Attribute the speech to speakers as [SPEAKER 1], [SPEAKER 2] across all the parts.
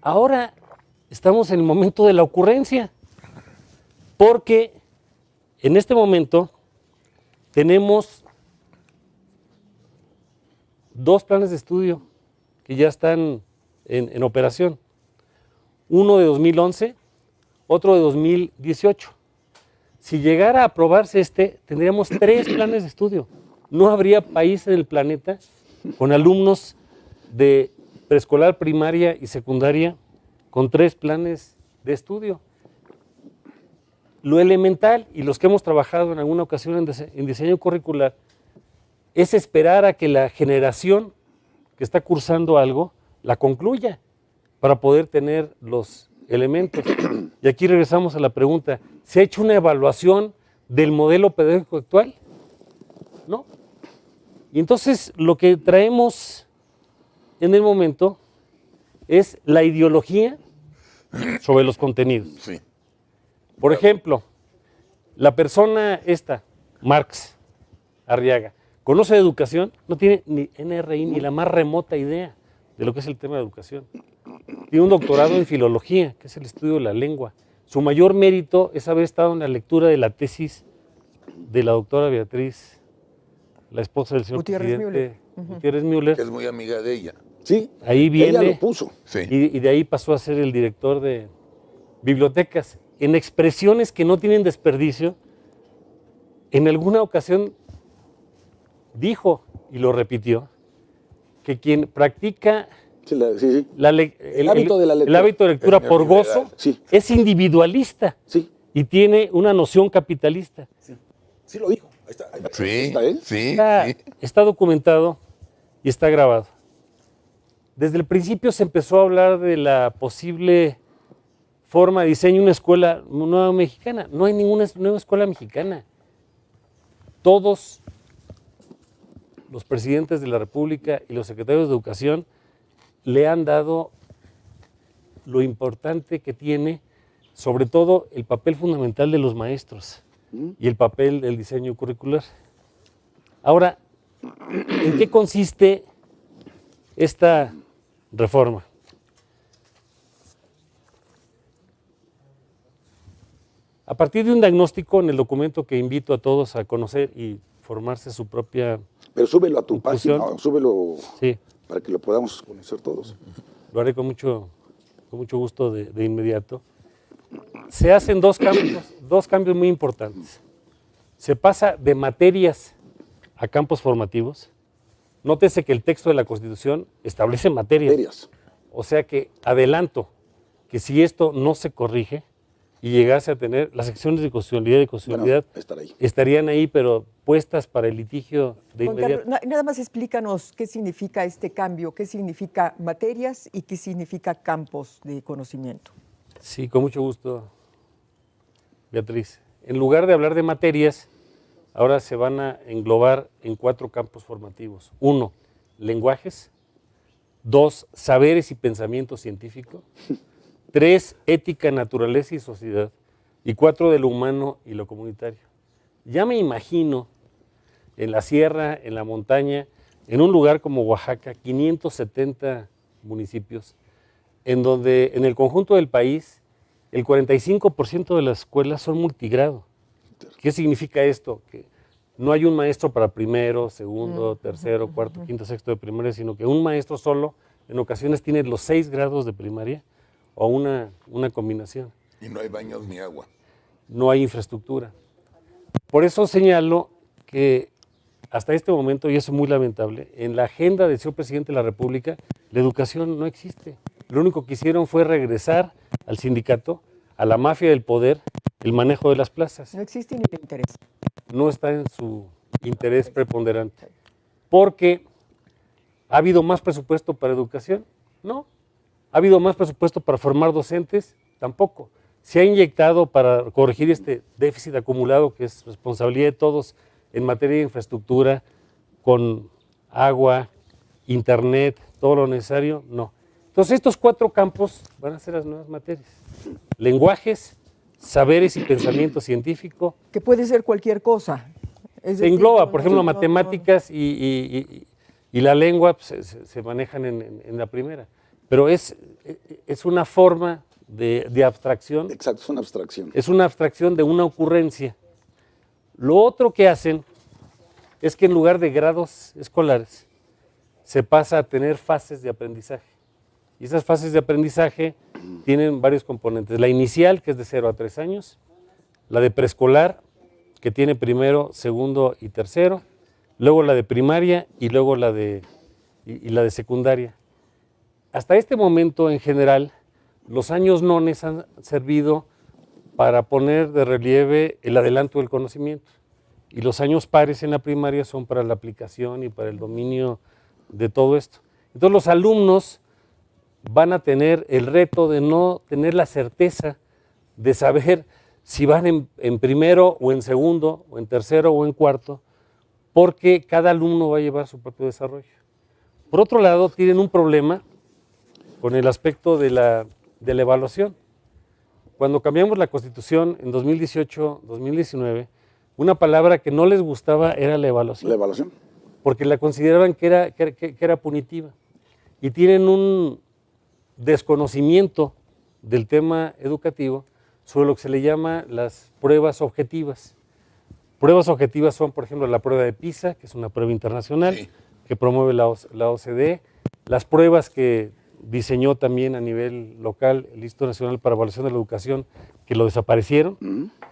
[SPEAKER 1] Ahora estamos en el momento de la ocurrencia, porque en este momento tenemos 2 planes de estudio que ya están en operación. Uno de 2011, otro de 2018. Si llegara a aprobarse tendríamos 3 planes de estudio. No habría país en el planeta con alumnos de preescolar, primaria y secundaria con 3 planes de estudio. Lo elemental, y los que hemos trabajado en alguna ocasión en diseño curricular, es esperar a que la generación que está cursando algo la concluya para poder tener los elementos. Y aquí regresamos a la pregunta, ¿se ha hecho una evaluación del modelo pedagógico actual? ¿No? Y entonces lo que traemos en el momento es la ideología sobre los contenidos.
[SPEAKER 2] Sí.
[SPEAKER 1] Por ejemplo, la persona Marx Arriaga, ¿conoce de educación? No tiene ni NRI ni la más remota idea de lo que es el tema de educación. Tiene un doctorado en filología, que es el estudio de la lengua. Su mayor mérito es haber estado en la lectura de la tesis de la doctora Beatriz, la esposa del señor presidente Gutiérrez Müller.
[SPEAKER 2] Que es muy amiga de ella.
[SPEAKER 3] Sí,
[SPEAKER 1] ahí viene,
[SPEAKER 3] ella lo puso.
[SPEAKER 2] Sí.
[SPEAKER 1] y de ahí pasó a ser el director de bibliotecas. En expresiones que no tienen desperdicio, en alguna ocasión dijo, y lo repitió, que quien practica
[SPEAKER 3] Sí.
[SPEAKER 1] el
[SPEAKER 3] hábito de la lectura,
[SPEAKER 1] el hábito de lectura por gozo
[SPEAKER 3] sí,
[SPEAKER 1] es individualista
[SPEAKER 3] sí,
[SPEAKER 1] y tiene una noción capitalista.
[SPEAKER 3] sí lo dijo. Ahí está,
[SPEAKER 2] Sí,
[SPEAKER 3] está él.
[SPEAKER 2] sí, sí.
[SPEAKER 1] Está documentado y está grabado. Desde el principio se empezó a hablar de la posible forma de diseño de una escuela nueva mexicana. No hay ninguna nueva escuela mexicana. Todos los presidentes de la República y los secretarios de Educación le han dado lo importante que tiene, sobre todo el papel fundamental de los maestros y el papel del diseño curricular. Ahora, ¿en qué consiste esta reforma? A partir de un diagnóstico en el documento que invito a todos a conocer y formarse su propia...
[SPEAKER 3] Pero súbelo a tu
[SPEAKER 1] conclusión.
[SPEAKER 3] página, súbelo
[SPEAKER 1] Sí,
[SPEAKER 3] para que lo podamos conocer todos.
[SPEAKER 1] lo haré con mucho gusto de inmediato. Se hacen dos cambios muy importantes. Se pasa de materias a campos formativos. Nótese que el texto de la Constitución establece materias. O sea que adelanto que si esto no se corrige y llegase a tener las secciones de constitucionalidad y constitucionalidad, estarían ahí, pero puestas para el litigio de inmediato.
[SPEAKER 4] Juan Carlos, nada más explícanos qué significa este cambio, qué significa materias y qué significa campos de conocimiento.
[SPEAKER 1] Sí, con mucho gusto, Beatriz. En lugar de hablar de materias, ahora se van a englobar en 4 campos formativos. 1, lenguajes. 2, saberes y pensamiento científico. 3, ética, naturaleza y sociedad. Y 4, de lo humano y lo comunitario. Ya me imagino en la sierra, en la montaña, en un lugar como Oaxaca, 570 municipios, en donde en el conjunto del país el 45% de las escuelas son multigrado. ¿Qué significa esto? Que no hay un maestro para primero, segundo, tercero, cuarto, quinto, sexto de primaria, sino que un maestro solo en ocasiones tiene los 6 grados de primaria o una combinación.
[SPEAKER 2] Y no hay baños ni agua.
[SPEAKER 1] No hay infraestructura. Por eso señalo que hasta este momento, y eso es muy lamentable, en la agenda del señor presidente de la República, la educación no existe. Lo único que hicieron fue regresar al sindicato, a la mafia del poder, el manejo de las plazas.
[SPEAKER 4] No existe ni le interesa.
[SPEAKER 1] No está en su interés preponderante. Porque ¿ha habido más presupuesto para educación? No. ¿Ha habido más presupuesto para formar docentes? Tampoco. Se ha inyectado para corregir este déficit acumulado, que es responsabilidad de todos en materia de infraestructura, con agua, internet, todo lo necesario, no. Entonces estos 4 campos van a ser las nuevas materias. Lenguajes, saberes y pensamiento científico.
[SPEAKER 4] Que puede ser cualquier cosa.
[SPEAKER 1] Se engloba, por ejemplo, matemáticas y la lengua pues, se manejan en la primera. Pero es una forma de abstracción.
[SPEAKER 3] Exacto, es una abstracción.
[SPEAKER 1] Es una abstracción de una ocurrencia. Lo otro que hacen es que en lugar de grados escolares se pasa a tener fases de aprendizaje. Y esas fases de aprendizaje tienen varios componentes. La inicial, que es de 0 a 3 años, la de preescolar, que tiene primero, segundo y tercero, luego la de primaria y luego la de secundaria. Hasta este momento, en general, los años nones han servido para poner de relieve el adelanto del conocimiento. Y los años pares en la primaria son para la aplicación y para el dominio de todo esto. Entonces los alumnos van a tener el reto de no tener la certeza de saber si van en primero o en segundo, o en tercero o en cuarto, porque cada alumno va a llevar su propio desarrollo. Por otro lado, tienen un problema con el aspecto de la evaluación. Cuando cambiamos la Constitución en 2018-2019, una palabra que no les gustaba era la evaluación.
[SPEAKER 3] La evaluación.
[SPEAKER 1] Porque la consideraban que era punitiva. Y tienen un desconocimiento del tema educativo sobre lo que se le llama las pruebas objetivas. Pruebas objetivas son, por ejemplo, la prueba de PISA, que es una prueba internacional,
[SPEAKER 2] Sí.
[SPEAKER 1] que promueve la OCDE, las pruebas que diseñó también a nivel local el Instituto Nacional para Evaluación de la Educación, que lo desaparecieron,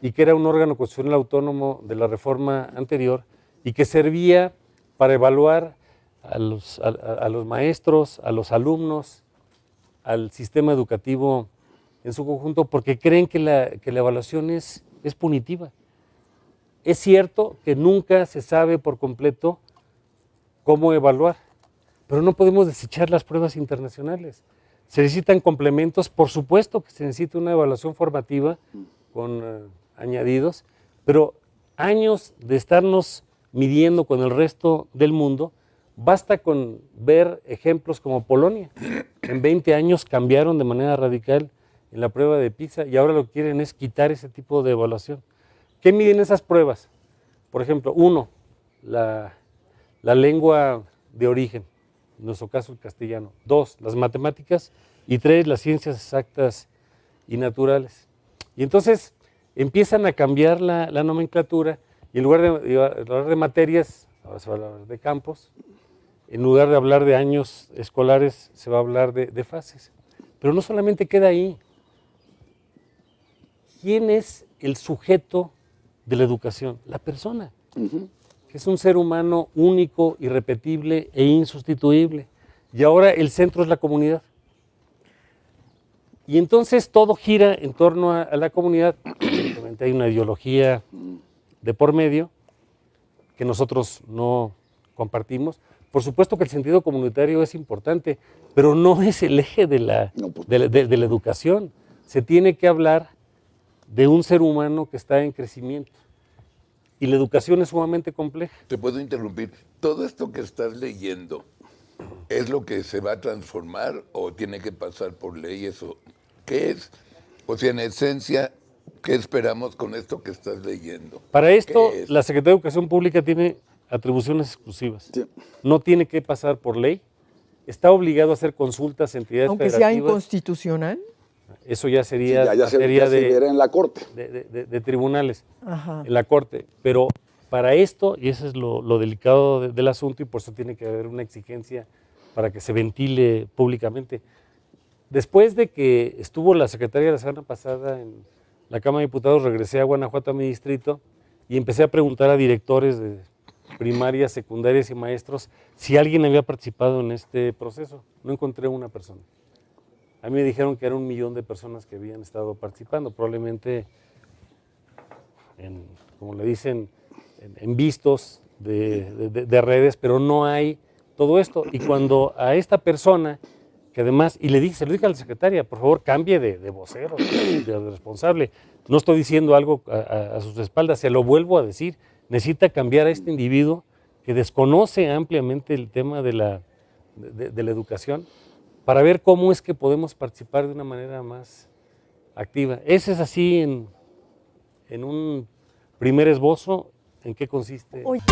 [SPEAKER 1] y que era un órgano constitucional autónomo de la reforma anterior, y que servía para evaluar a los maestros, a los alumnos, al sistema educativo en su conjunto, porque creen que la evaluación es punitiva. Es cierto que nunca se sabe por completo cómo evaluar, pero no podemos desechar las pruebas internacionales. Se necesitan complementos, por supuesto que se necesita una evaluación formativa con añadidos, pero años de estarnos midiendo con el resto del mundo, basta con ver ejemplos como Polonia. En 20 años cambiaron de manera radical en la prueba de PISA y ahora lo que quieren es quitar ese tipo de evaluación. ¿Qué miden esas pruebas? Por ejemplo, 1, la lengua de origen, en nuestro caso el castellano. 2, las matemáticas. Y 3, las ciencias exactas y naturales. Y entonces empiezan a cambiar la nomenclatura y en lugar de hablar de materias, ahora se va a hablar de campos. En lugar de hablar de años escolares, se va a hablar de fases. Pero no solamente queda ahí. ¿Quién es el sujeto de la educación? La persona, que es un ser humano único, irrepetible e insustituible. Y ahora el centro es la comunidad. Y entonces todo gira en torno a la comunidad. Evidentemente hay una ideología de por medio que nosotros no compartimos. Por supuesto que el sentido comunitario es importante, pero no es el eje de la educación. Se tiene que hablar de un ser humano que está en crecimiento. Y la educación es sumamente compleja.
[SPEAKER 2] Te puedo interrumpir. ¿Todo esto que estás leyendo es lo que se va a transformar o tiene que pasar por leyes? O ¿qué es? O sea, en esencia, ¿qué esperamos con esto que estás leyendo?
[SPEAKER 1] Para esto,
[SPEAKER 2] ¿Qué es?
[SPEAKER 1] la Secretaría de Educación Pública tiene atribuciones exclusivas.
[SPEAKER 3] Sí.
[SPEAKER 1] No tiene que pasar por ley. Está obligado a hacer consultas a entidades
[SPEAKER 4] Aunque sea
[SPEAKER 1] federativas.
[SPEAKER 4] inconstitucional.
[SPEAKER 1] Eso ya sería
[SPEAKER 3] Ya se
[SPEAKER 1] materia
[SPEAKER 3] verá en la corte.
[SPEAKER 1] de tribunales,
[SPEAKER 4] Ajá.
[SPEAKER 1] en la corte. Pero para esto, y eso es lo delicado del asunto, y por eso tiene que haber una exigencia para que se ventile públicamente. Después de que estuvo la secretaria la semana pasada en la Cámara de Diputados, regresé a Guanajuato, a mi distrito, y empecé a preguntar a directores de primarias, secundarias y maestros si alguien había participado en este proceso. No encontré una persona. A mí me dijeron que era 1 millón de personas que habían estado participando, probablemente, como le dicen, en vistos de redes, pero no hay todo esto. Y cuando a esta persona, que además, y se lo dije a la secretaria, por favor cambie de vocero, de responsable, no estoy diciendo algo a sus espaldas, se lo vuelvo a decir, necesita cambiar a este individuo que desconoce ampliamente el tema de la educación, para ver cómo es que podemos participar de una manera más activa. Ese es así en un primer esbozo en qué consiste.
[SPEAKER 4] Oye.